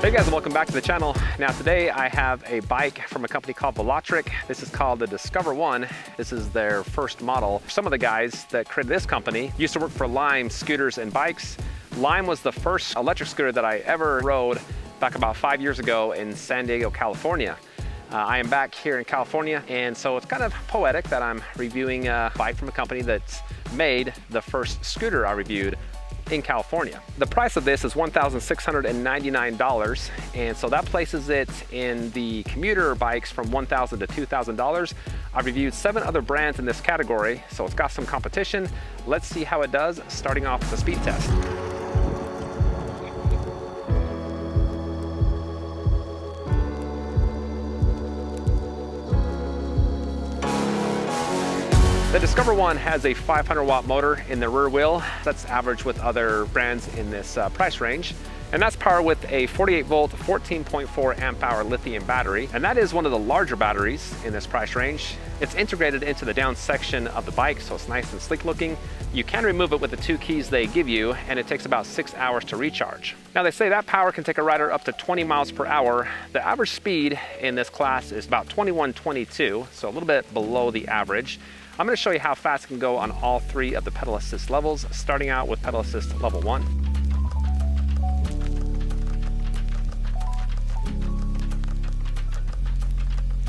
Hey guys, and welcome back to the channel. Now today I have a bike from a company called Velotric. This is called the Discover One. This is their first model. Some of the guys that created this company used to work for Lime Scooters and Bikes. Lime was the first electric scooter that I ever rode back about 5 years ago in San Diego, California. I am back here in California, and so it's kind of poetic that I'm reviewing a bike from a company that's made the first scooter I reviewed in California. The price of this is $1,699, and so that places it in the commuter bikes from $1,000 to $2,000. I've reviewed 7 other brands in this category, so it's got some competition. Let's see how it does, starting off with a speed test. The Discover One has a 500 watt motor in the rear wheel. That's average with other brands in this price range. And that's powered with a 48 volt, 14.4 amp hour lithium battery. And that is one of the larger batteries in this price range. It's integrated into the down section of the bike, so it's nice and sleek looking. You can remove it with the 2 keys they give you, and it takes about 6 hours to recharge. Now they say that power can take a rider up to 20 miles per hour. The average speed in this class is about 21-22, so a little bit below the average. I'm going to show you how fast it can go on all 3 of the pedal assist levels, starting out with pedal assist level 1.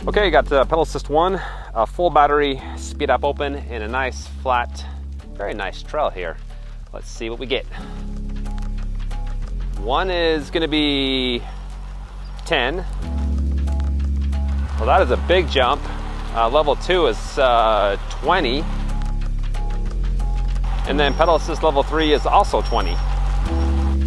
Okay, you got pedal assist 1, a full battery, speed up open, and a nice flat, very nice trail here. Let's see what we get. 1 is going to be 10. Well, that is a big jump. Level 2 is 20, and then pedal assist level 3 is also 20.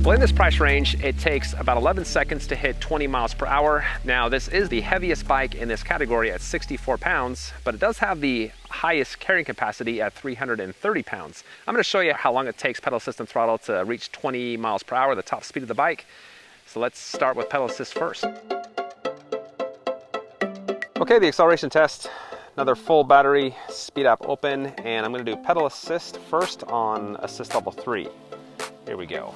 Well, in this price range, it takes about 11 seconds to hit 20 miles per hour. Now, this is the heaviest bike in this category at 64 pounds, but it does have the highest carrying capacity at 330 pounds. I'm going to show you how long it takes pedal assist and throttle to reach 20 miles per hour, the top speed of the bike. So let's start with pedal assist first. Okay, the acceleration test, another full battery, speed up open, and I'm going to do pedal assist first on assist level 3. Here we go.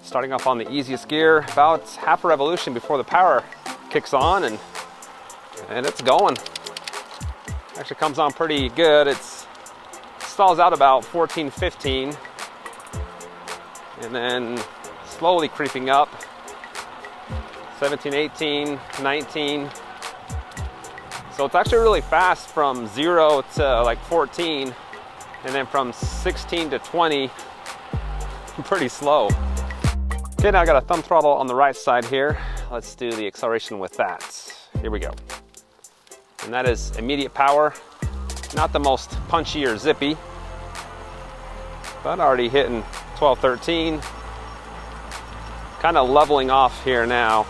Starting off on the easiest gear, about half a revolution before the power kicks on, and it's going. Actually comes on pretty good. It stalls out about 14, 15, and then slowly creeping up, 17, 18, 19. So it's actually really fast from 0 to like 14, and then from 16 to 20, pretty slow. Okay, now I got a thumb throttle on the right side here. Let's do the acceleration with that. Here we go. And that is immediate power. Not the most punchy or zippy, but already hitting 12, 13. Kind of leveling off here now.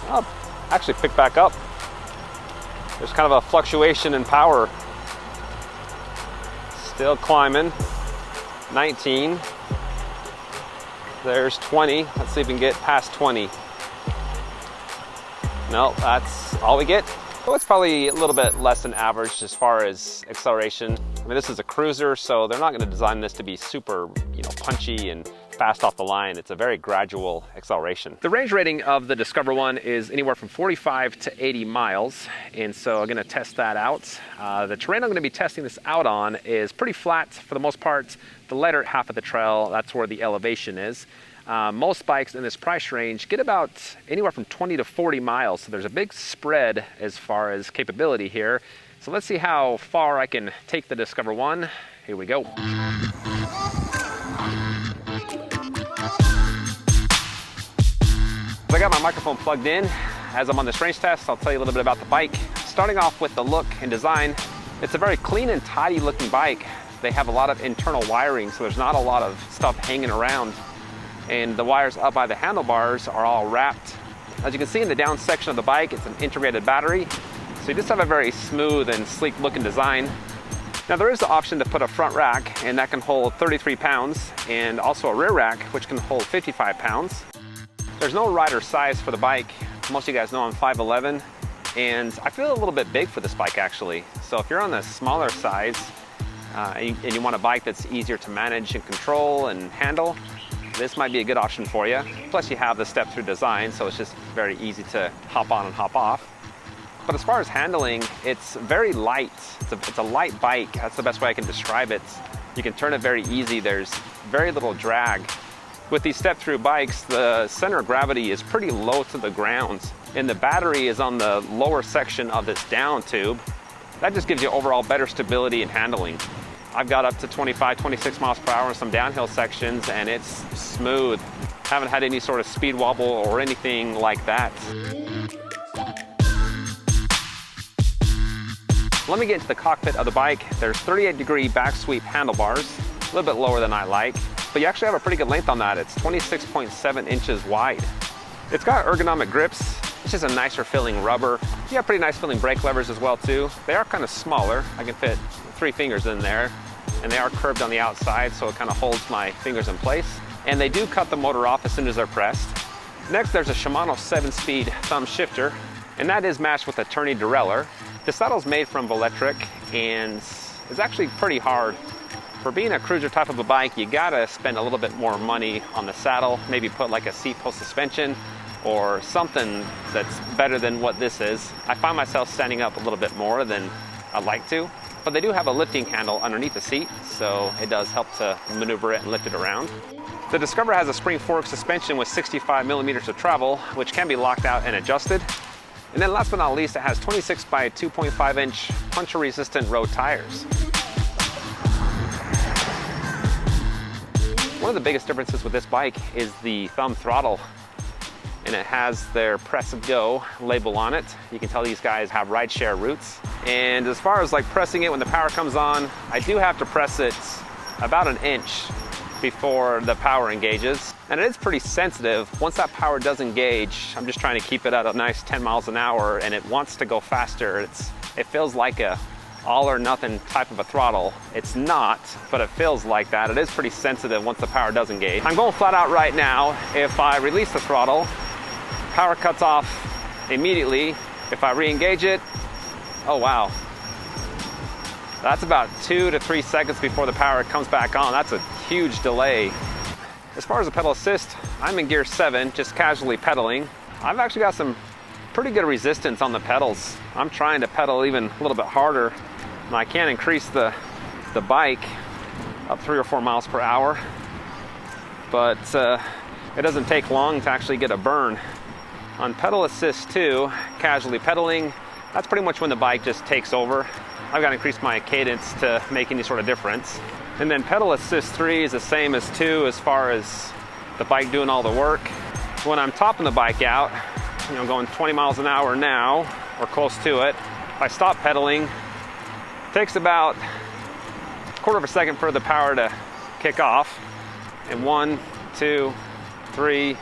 I'll actually pick back up. There's kind of a fluctuation in power. Still climbing. 19. There's 20. Let's see if we can get past 20. No, that's all we get. So it's probably a little bit less than average as far as acceleration. I mean, this is a cruiser, so they're not going to design this to be super, punchy and fast off the line. It's a very gradual acceleration. The range rating of the Discover One is anywhere from 45 to 80 miles, and so I'm going to test that out. The terrain I'm going to be testing this out on is pretty flat for the most part. The lighter half of the trail, that's where the elevation is. Most bikes in this price range get about anywhere from 20 to 40 miles, so there's a big spread as far as capability here. So let's see how far I can take the Discover One. Here we go. I got my microphone plugged in. As I'm on this range test, I'll tell you a little bit about the bike. Starting off with the look and design, it's a very clean and tidy looking bike. They have a lot of internal wiring, so there's not a lot of stuff hanging around. And the wires up by the handlebars are all wrapped. As you can see in the down section of the bike, it's an integrated battery. So you just have a very smooth and sleek looking design. Now there is the option to put a front rack, and that can hold 33 pounds, and also a rear rack, which can hold 55 pounds. There's no rider size for the bike. Most of you guys know I'm 5'11", and I feel a little bit big for this bike actually. So if you're on the smaller size and you want a bike that's easier to manage and control and handle, this might be a good option for you. Plus you have the step-through design, so it's just very easy to hop on and hop off. But as far as handling, it's very light. It's a light bike. That's the best way I can describe it. You can turn it very easy. There's very little drag. With these step-through bikes, the center of gravity is pretty low to the ground, and the battery is on the lower section of this down tube. That just gives you overall better stability and handling. I've got up to 25, 26 miles per hour in some downhill sections, and it's smooth. Haven't had any sort of speed wobble or anything like that. Let me get into the cockpit of the bike. There's 38-degree back sweep handlebars, a little bit lower than I like, but you actually have a pretty good length on that. It's 26.7 inches wide. It's got ergonomic grips. It's just a nicer feeling rubber. You have pretty nice feeling brake levers as well too. They are kind of smaller. I can fit 3 fingers in there, and they are curved on the outside, so it kind of holds my fingers in place. And they do cut the motor off as soon as they're pressed. Next, there's a Shimano 7-speed thumb shifter, and that is matched with a tourney derailleur. The saddle's made from Velotric, and it's actually pretty hard. For being a cruiser type of a bike, you gotta spend a little bit more money on the saddle, maybe put like a seat post suspension or something that's better than what this is. I find myself standing up a little bit more than I'd like to, but they do have a lifting handle underneath the seat, so it does help to maneuver it and lift it around. The Discover has a spring fork suspension with 65 millimeters of travel, which can be locked out and adjusted. And then last but not least, it has 26 by 2.5 inch puncture resistant road tires. One of the biggest differences with this bike is the thumb throttle, and it has their press and go label on it. You can tell these guys have rideshare roots. And as far as like pressing it when the power comes on, I do have to press it about an inch before the power engages. And it is pretty sensitive. Once that power does engage, I'm just trying to keep it at a nice 10 miles an hour, and it wants to go faster. It feels like a all or nothing type of a throttle. It's not, but it feels like that. It is pretty sensitive once the power does engage. I'm going flat out right now. If I release the throttle, power cuts off immediately. If I re-engage it, oh wow. That's about 2 to 3 seconds before the power comes back on. That's a huge delay. As far as the pedal assist, I'm in gear 7, just casually pedaling. I've actually got some pretty good resistance on the pedals. I'm trying to pedal even a little bit harder, and I can increase the bike up 3 or 4 miles per hour, but it doesn't take long to actually get a burn. On pedal assist 2, casually pedaling, that's pretty much when the bike just takes over. I've got to increase my cadence to make any sort of difference. And then pedal assist 3 is the same as 2 as far as the bike doing all the work. When I'm topping the bike out, going 20 miles an hour now, or close to it, if I stop pedaling, it takes about a quarter of a second for the power to kick off. And 1, 2, 3,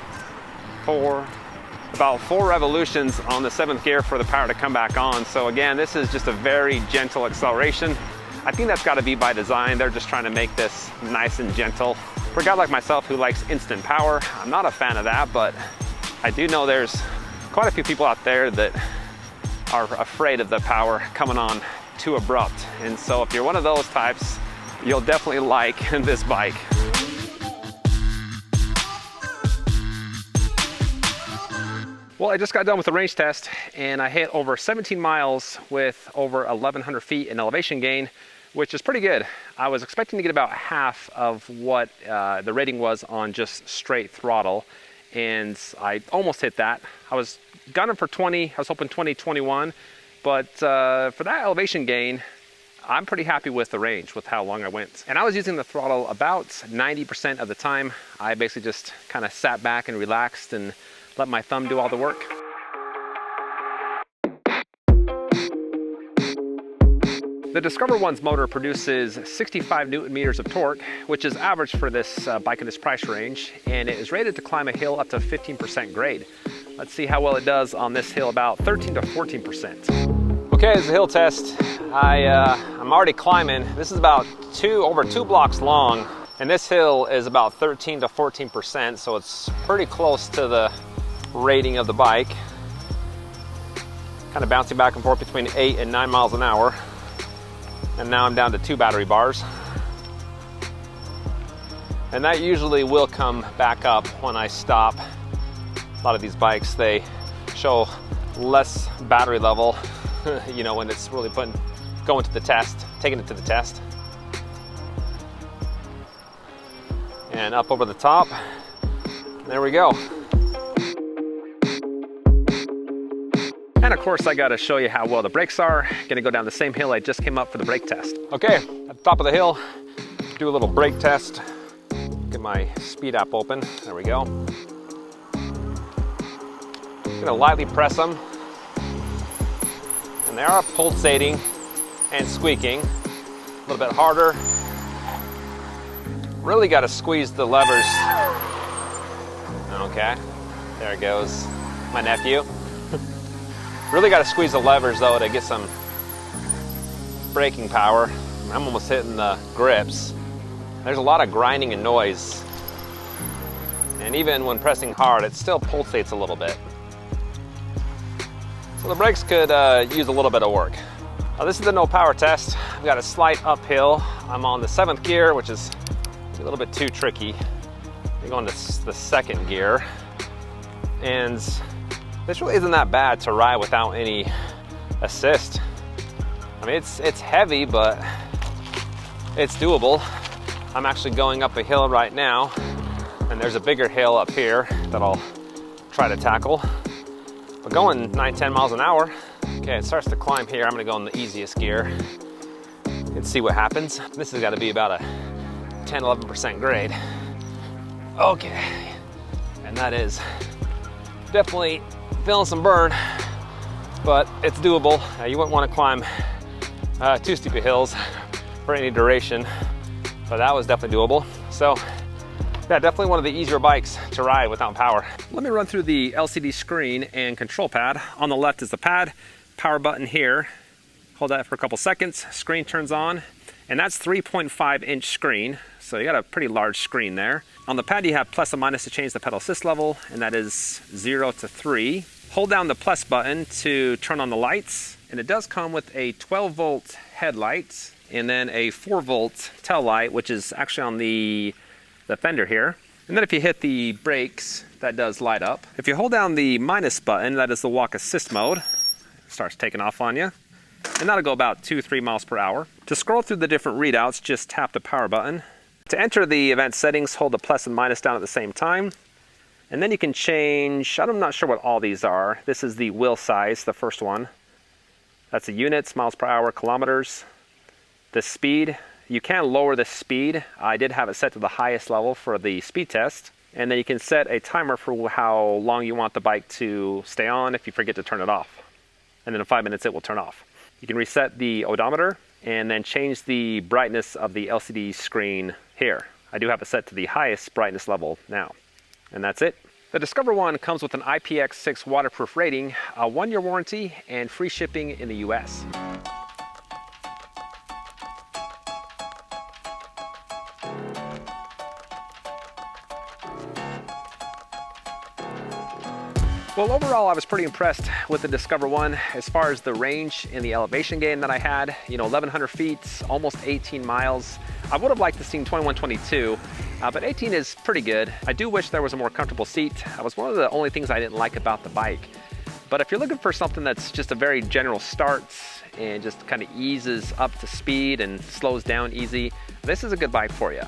4, about 4 revolutions on the 7th gear for the power to come back on. So again, this is just a very gentle acceleration. I think that's got to be by design. They're just trying to make this nice and gentle. For a guy like myself who likes instant power, I'm not a fan of that, but I do know there's quite a few people out there that are afraid of the power coming on too abrupt. And so if you're one of those types, you'll definitely like this bike. Well, I just got done with the range test, and I hit over 17 miles with over 1,100 feet in elevation gain, which is pretty good. I was expecting to get about half of what the rating was on just straight throttle, and I almost hit that. I was gunning for 20, I was hoping 20, 21, but for that elevation gain, I'm pretty happy with the range, with how long I went. And I was using the throttle about 90% of the time. I basically just kind of sat back and relaxed and let my thumb do all the work. The Discover One's motor produces 65 Newton meters of torque, which is average for this bike in this price range, and it is rated to climb a hill up to 15% grade. Let's see how well it does on this hill, about 13 to 14%. Okay, as a hill test, I'm already climbing. This is about over 2 blocks long, and this hill is about 13 to 14%, so it's pretty close to the rating of the bike. Kind of bouncing back and forth between 8 and 9 miles an hour. And now I'm down to 2 battery bars. And that usually will come back up when I stop. A lot of these bikes, they show less battery level, you know, when it's really going to the test, taking it to the test. And up over the top, there we go. And of course, I gotta show you how well the brakes are. Gonna go down the same hill I just came up for the brake test. Okay, at the top of the hill, do a little brake test. Get my speed app open, there we go. Gonna lightly press them. And they are pulsating and squeaking. A little bit harder. Really gotta squeeze the levers. Okay, there it goes, my nephew. Really got to squeeze the levers though to get some braking power. I'm almost hitting the grips. There's a lot of grinding and noise. And even when pressing hard, it still pulsates a little bit. So the brakes could use a little bit of work. This is the no power test. I've got a slight uphill. I'm on the 7th gear, which is a little bit too tricky. I'm going to the 2nd gear. And this really isn't that bad to ride without any assist. I mean, it's heavy, but it's doable. I'm actually going up a hill right now, and there's a bigger hill up here that I'll try to tackle. But going 9-10 miles an hour. Okay, it starts to climb here. I'm gonna go in the easiest gear and see what happens. This has gotta be about a 10-11% grade. Okay, and that is definitely feeling some burn, but it's doable. You wouldn't want to climb too steep of hills for any duration, but that was definitely doable. So yeah, definitely one of the easier bikes to ride without power. Let me run through the LCD screen and control pad. On the left is the pad, power button here. Hold that for a couple seconds, screen turns on, and that's 3.5-inch screen. So you got a pretty large screen there. On the pad you have plus and minus to change the pedal assist level, and that is 0 to 3. Hold down the plus button to turn on the lights, and it does come with a 12-volt headlight and then a 4-volt tail light, which is actually on the fender here. And then if you hit the brakes, that does light up. If you hold down the minus button, that is the walk assist mode. It starts taking off on you. And that'll go about 2-3 miles per hour. To scroll through the different readouts, just tap the power button. To enter the event settings, hold the plus and minus down at the same time. And then you can change, I'm not sure what all these are. This is the wheel size, the first one. That's the units, miles per hour, kilometers. The speed, you can lower the speed. I did have it set to the highest level for the speed test. And then you can set a timer for how long you want the bike to stay on if you forget to turn it off. And then in 5 minutes it will turn off. You can reset the odometer and then change the brightness of the LCD screen here. I do have it set to the highest brightness level now. And that's it. The Discover One comes with an IPX6 waterproof rating, a 1-year warranty, and free shipping in the US. Well, overall, I was pretty impressed with the Discover One as far as the range and the elevation gain that I had. You know, 1,100 feet, almost 18 miles. I would have liked to have seen 21, 22, but 18 is pretty good. I do wish there was a more comfortable seat. That was one of the only things I didn't like about the bike. But if you're looking for something that's just a very general start and just kind of eases up to speed and slows down easy, this is a good bike for you.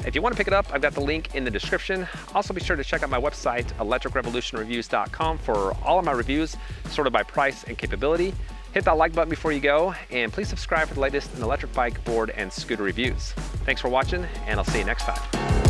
If you want to pick it up, I've got the link in the description. Also be sure to check out my website, electricrevolutionreviews.com, for all of my reviews sorted by price and capability. Hit that like button before you go, and please subscribe for the latest in electric bike, board, and scooter reviews. Thanks for watching, and I'll see you next time.